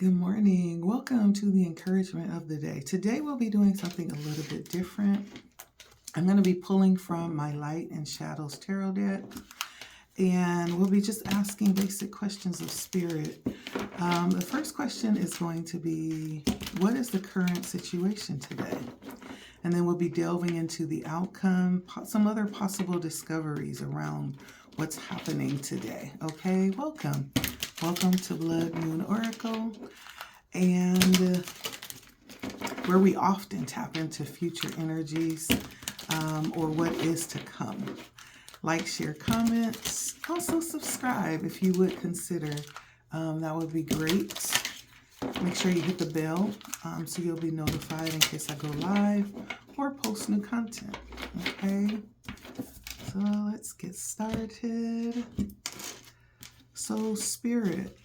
Good morning. Welcome to the encouragement of the day. Today we'll be doing something a little bit different. I'm going to be pulling from my Light and Shadows Tarot deck, and we'll be just asking basic questions of spirit. The first question is going to be, what is the current situation today? And then we'll be delving into the outcome, some other possible discoveries around what's happening today. Okay, welcome. Welcome to Blood Moon Oracle, and where we often tap into future energies or what is to come. Like, share, comments, also subscribe if you would consider. That would be great. Make sure you hit the bell so you'll be notified in case I go live or post new content. Okay, so let's get started. So, Spirit,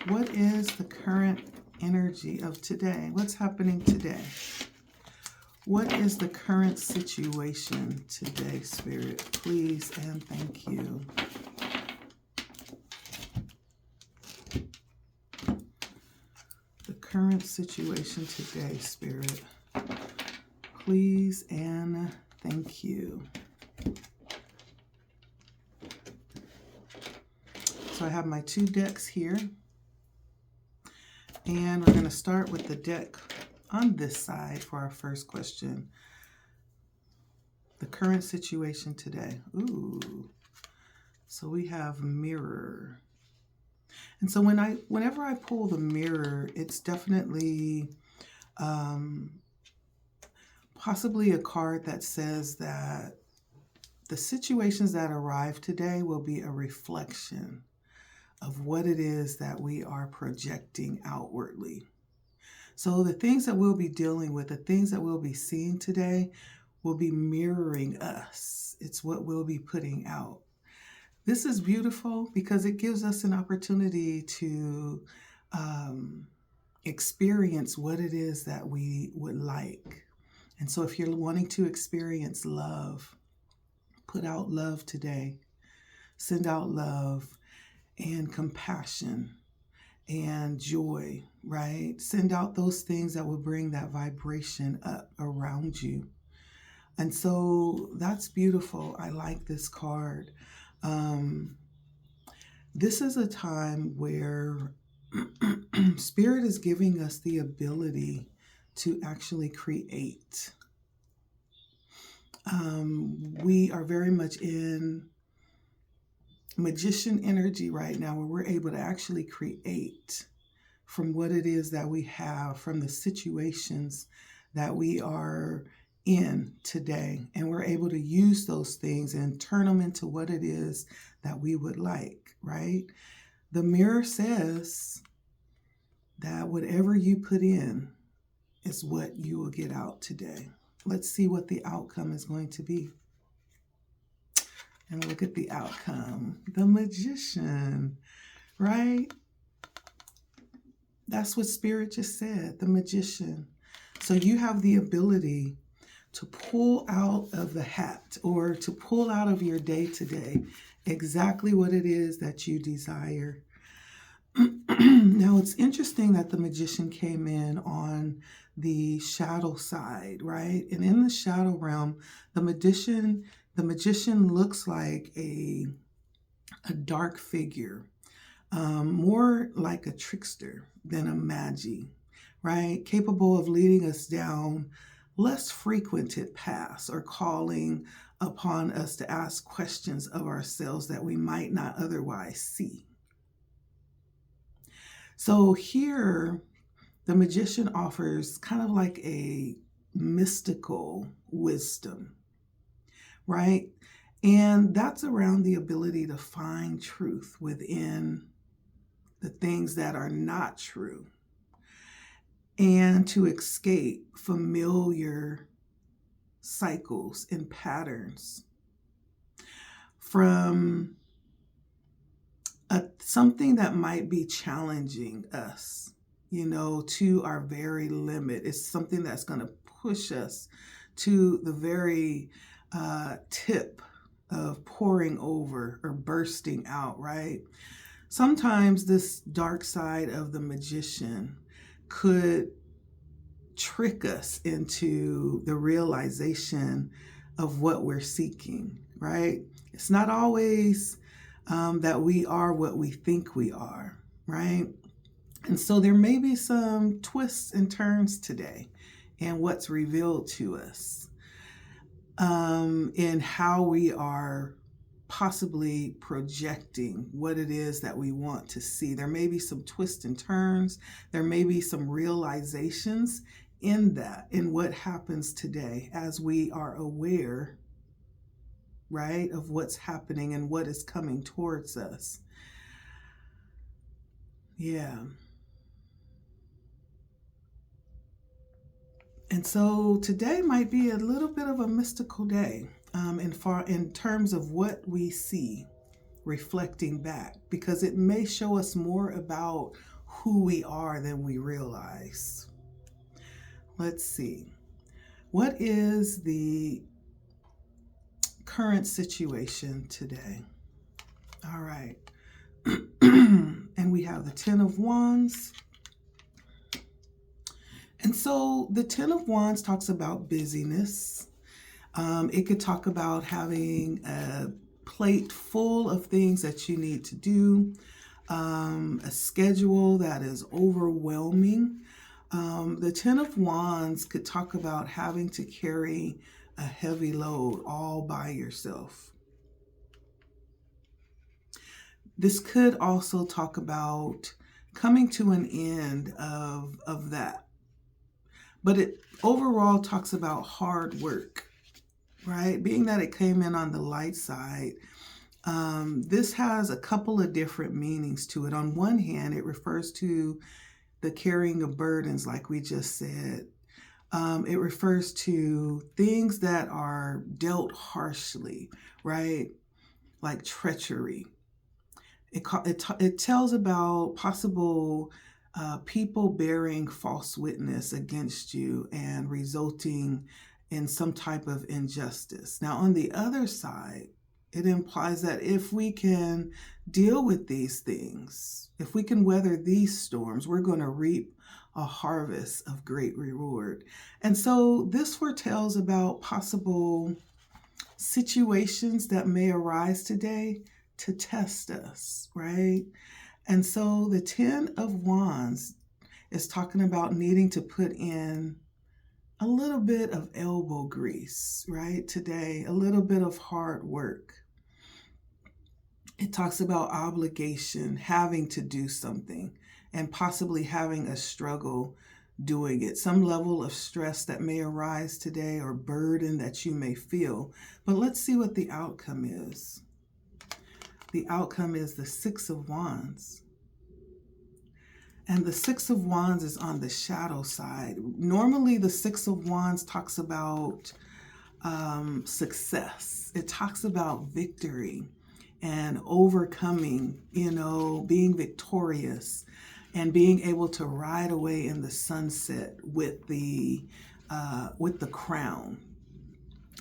what is the current energy of today? What's happening today? What is the current situation today, Spirit? Please and thank you. The current situation today, Spirit. Please and thank you. So I have my two decks here, and we're going to start with the deck on this side for our first question. The current situation today. Ooh. So we have Mirror. And so whenever I pull the Mirror, it's definitely possibly a card that says that the situations that arrive today will be a reflection of what it is that we are projecting outwardly. So the things that we'll be dealing with, the things that we'll be seeing today will be mirroring us. It's what we'll be putting out. This is beautiful because it gives us an opportunity to experience what it is that we would like. And so if you're wanting to experience love, put out love today. Send out love and compassion and joy, right? Send out those things that will bring that vibration up around you. And so that's beautiful. I like this card. This is a time where Spirit is giving us the ability to actually create. We are very much in magician energy right now, where we're able to actually create from what it is that we have, from the situations that we are in today. And we're able to use those things and turn them into what it is that we would like, right? The Mirror says that whatever you put in is what you will get out today. Let's see what the outcome is going to be. And look at the outcome. The Magician, right? That's what Spirit just said, the Magician. So you have the ability to pull out of the hat or to pull out of your day today exactly what it is that you desire. Now, it's interesting that the Magician came in on the shadow side, right? And in the shadow realm, the magician looks like a dark figure, more like a trickster than a magi, right? Capable of leading us down less frequented paths or calling upon us to ask questions of ourselves that we might not otherwise see. So here, the Magician offers kind of like a mystical wisdom, right? And that's around the ability to find truth within the things that are not true and to escape familiar cycles and patterns from something that might be challenging us, to our very limit. It's something that's going to push us to the very tip of pouring over or bursting out, right? sometimes this dark side of the magician could trick us into the realization of what we're seeking, right? It's not always that we are what we think we are, right? And so there may be some twists and turns today in what's revealed to us, in how we are possibly projecting what it is that we want to see. There may be some twists and turns. There may be some realizations in that, in what happens today as we are aware, right, of what's happening and what is coming towards us. Yeah. And so today might be a little bit of a mystical day, in terms of what we see reflecting back, because it may show us more about who we are than we realize. Let's see. What is the current situation today? All right. And we have the 10 of Wands. And so the 10 of Wands talks about busyness. It could talk about having a plate full of things that you need to do, a schedule that is overwhelming. The 10 of Wands could talk about having to carry a heavy load all by yourself. This could also talk about coming to an end of that. But it overall talks about hard work, right? Being that it came in on the light side, this has a couple of different meanings to it. On one hand, it refers to the carrying of burdens, like we just said. It refers to things that are dealt harshly, right? Like treachery. It tells about possible people bearing false witness against you and resulting in some type of injustice. Now, on the other side, it implies that if we can deal with these things, if we can weather these storms, we're going to reap a harvest of great reward. And so this foretells about possible situations that may arise today to test us, right? And so the 10 of Wands is talking about needing to put in a little bit of elbow grease, right? Today, a little bit of hard work. It talks about obligation, having to do something, and possibly having a struggle doing it. Some level of stress that may arise today or burden that you may feel. But let's see what the outcome is. The outcome is the 6 of Wands. And the 6 of Wands is on the shadow side. Normally, the 6 of Wands talks about success. It talks about victory and overcoming, being victorious and being able to ride away in the sunset with the crown.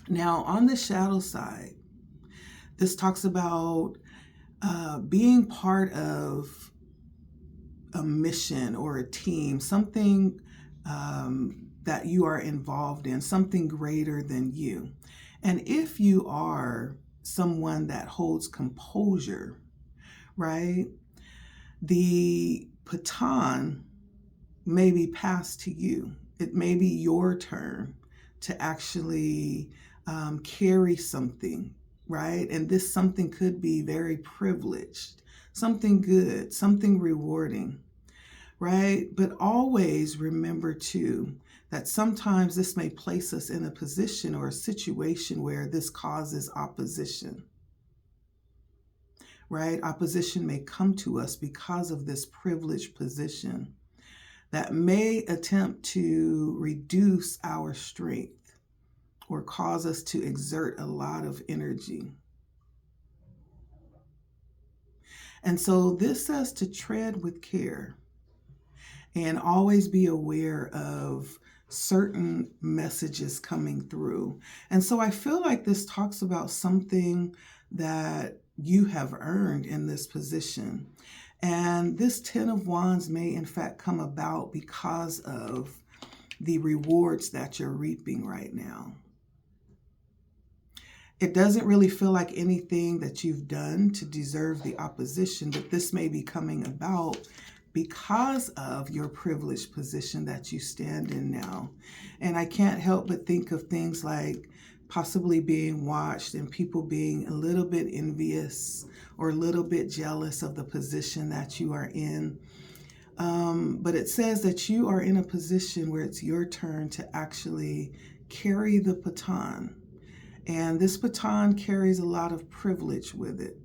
Now, on the shadow side, this talks about being part of a mission or a team, something that you are involved in, something greater than you. And if you are someone that holds composure, right, the baton may be passed to you. It may be your turn to actually carry something, right? And this something could be very privileged, something good, something rewarding, right? But always remember too that sometimes this may place us in a position or a situation where this causes opposition, right? Opposition may come to us because of this privileged position that may attempt to reduce our strength or cause us to exert a lot of energy. And so this says to tread with care and always be aware of certain messages coming through. And so I feel like this talks about something that you have earned in this position. And this 10 of Wands may in fact come about because of the rewards that you're reaping right now. It doesn't really feel like anything that you've done to deserve the opposition, but this may be coming about because of your privileged position that you stand in now. And I can't help but think of things like possibly being watched and people being a little bit envious or a little bit jealous of the position that you are in. But it says that you are in a position where it's your turn to actually carry the baton. And this baton carries a lot of privilege with it.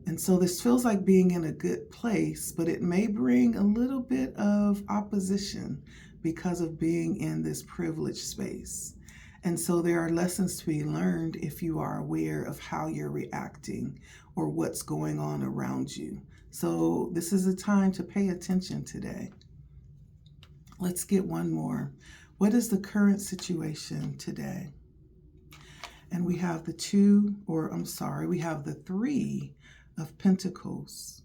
And so this feels like being in a good place, but it may bring a little bit of opposition because of being in this privileged space. And so there are lessons to be learned if you are aware of how you're reacting or what's going on around you. So this is a time to pay attention today. Let's get one more. What is the current situation today? And we have the we have the 3 of Pentacles.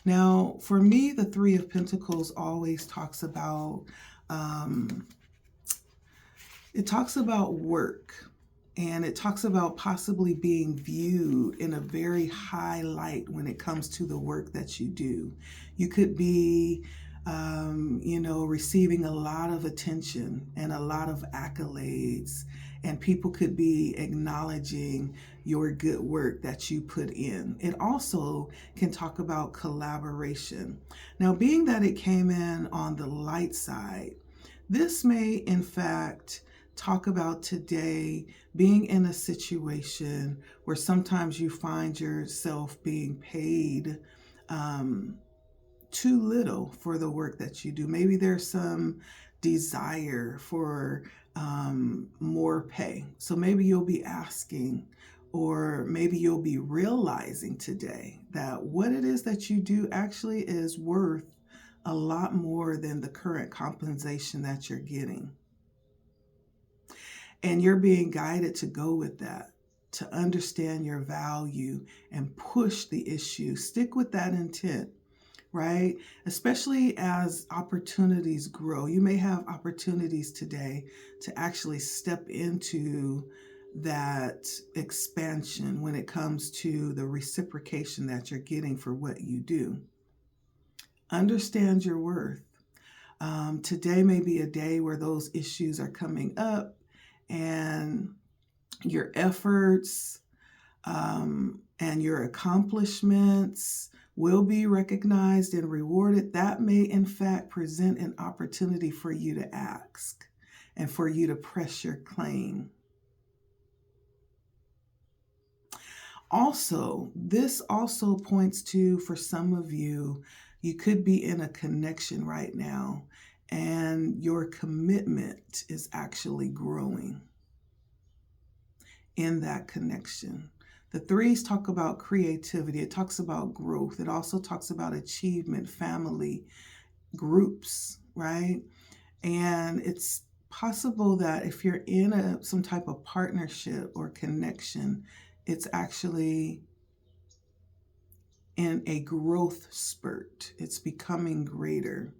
Now, for me, the 3 of Pentacles always talks about, it talks about work, and it talks about possibly being viewed in a very high light when it comes to the work that you do. You could be receiving a lot of attention and a lot of accolades, and people could be acknowledging your good work that you put in. It also can talk about collaboration. Now, being that it came in on the light side, this may in fact talk about today being in a situation where sometimes you find yourself being paid too little for the work that you do. Maybe there's some desire for more pay. So maybe you'll be asking, or maybe you'll be realizing today that what it is that you do actually is worth a lot more than the current compensation that you're getting. And you're being guided to go with that, to understand your value and push the issue. Stick with that intent, right? Especially as opportunities grow. You may have opportunities today to actually step into that expansion when it comes to the reciprocation that you're getting for what you do. Understand your worth. Today may be a day where those issues are coming up, and your efforts and your accomplishments will be recognized and rewarded. That may in fact present an opportunity for you to ask and for you to press your claim. Also, this also points to, for some of you, you could be in a connection right now and your commitment is actually growing in that connection. The 3s talk about creativity. It talks about growth. It also talks about achievement, family, groups, right? And it's possible that if you're in some type of partnership or connection, it's actually in a growth spurt. It's becoming greater.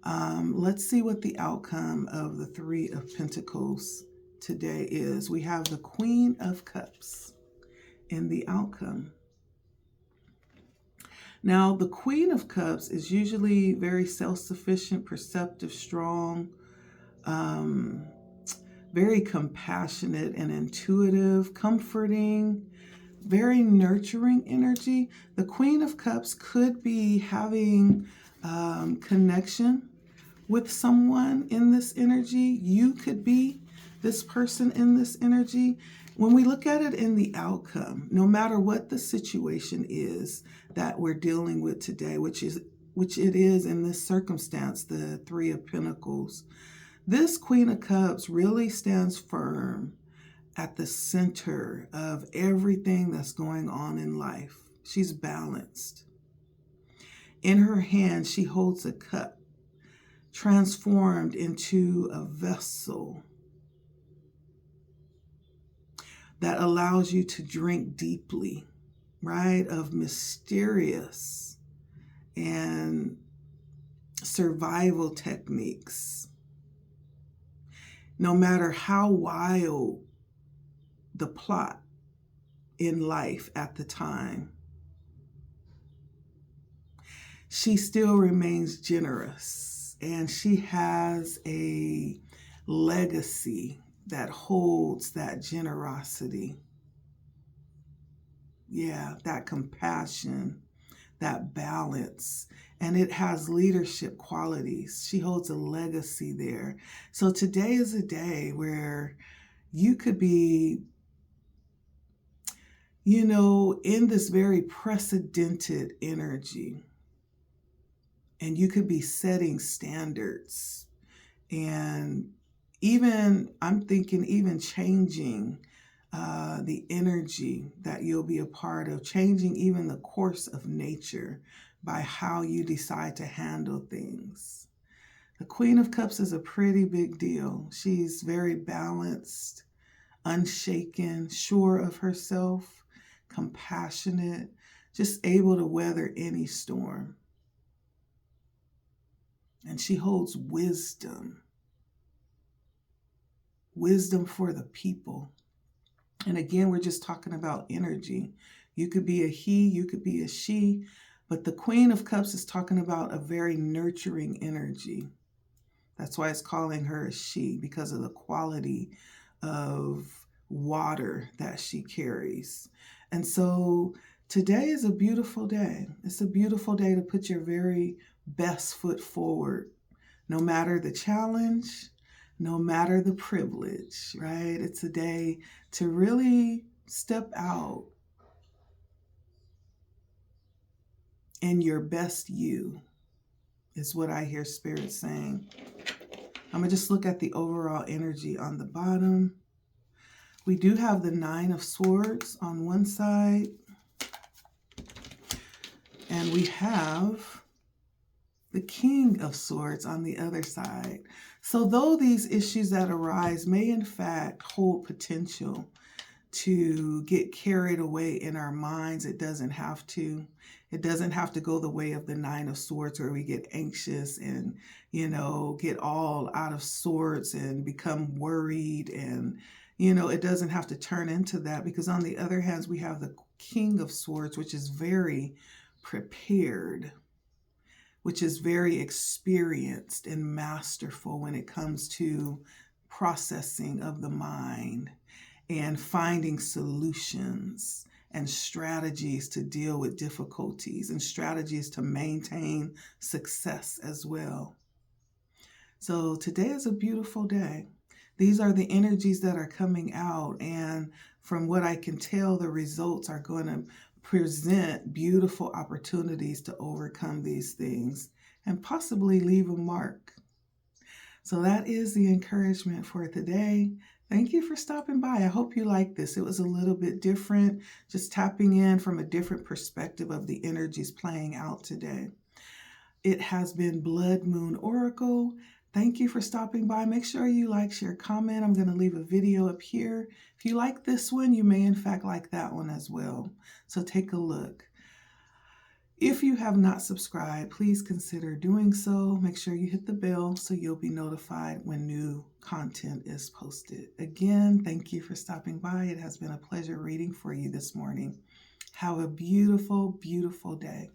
Let's see what the outcome of the 3 of Pentacles today is. We have the Queen of Cups in the outcome. Now, the Queen of Cups is usually very self-sufficient, perceptive, strong, very compassionate and intuitive, comforting, very nurturing energy. The Queen of Cups could be having connection with someone in this energy. You could be this person in this energy. When we look at it in the outcome, no matter what the situation is that we're dealing with today, which it is in this circumstance, the 3 of Pentacles, this Queen of Cups really stands firm at the center of everything that's going on in life. She's balanced. In her hand, she holds a cup transformed into a vessel that allows you to drink deeply, right, of mysterious and survival techniques. No matter how wild the plot in life at the time, she still remains generous, and she has a legacy that holds that generosity. Yeah, that compassion, that balance, and it has leadership qualities. She holds a legacy there. So today is a day where you could be, in this very precedented energy, and you could be setting standards, and I'm thinking even changing the energy that you'll be a part of, changing even the course of nature by how you decide to handle things. The Queen of Cups is a pretty big deal. She's very balanced, unshaken, sure of herself, compassionate, just able to weather any storm. And she holds wisdom for the people. And again, we're just talking about energy. You could be a he, you could be a she, but the Queen of Cups is talking about a very nurturing energy. That's why it's calling her a she, because of the quality of water that she carries. And so today is a beautiful day. It's a beautiful day to put your very best foot forward, no matter the challenge, no matter the privilege, right? It's a day to really step out in your best you, is what I hear Spirit saying. I'm going to just look at the overall energy on the bottom. We do have the 9 of Swords on one side, and we have the King of Swords on the other side. So though these issues that arise may in fact hold potential to get carried away in our minds, it doesn't have to. It doesn't have to go the way of the 9 of Swords, where we get anxious and, get all out of sorts and become worried. And, it doesn't have to turn into that, because on the other hand, we have the King of Swords, which is very prepared, which is very experienced and masterful when it comes to processing of the mind and finding solutions and strategies to deal with difficulties and strategies to maintain success as well. So today is a beautiful day. These are the energies that are coming out, and from what I can tell, the results are going to present beautiful opportunities to overcome these things and possibly leave a mark. So that is the encouragement for today. Thank you for stopping by. I hope you like this. It was a little bit different, just tapping in from a different perspective of the energies playing out today. It has been Blood Moon Oracle. Thank you for stopping by. Make sure you like, share, comment. I'm going to leave a video up here. If you like this one, you may in fact like that one as well. So take a look. If you have not subscribed, please consider doing so. Make sure you hit the bell so you'll be notified when new content is posted. Again, thank you for stopping by. It has been a pleasure reading for you this morning. Have a beautiful, beautiful day.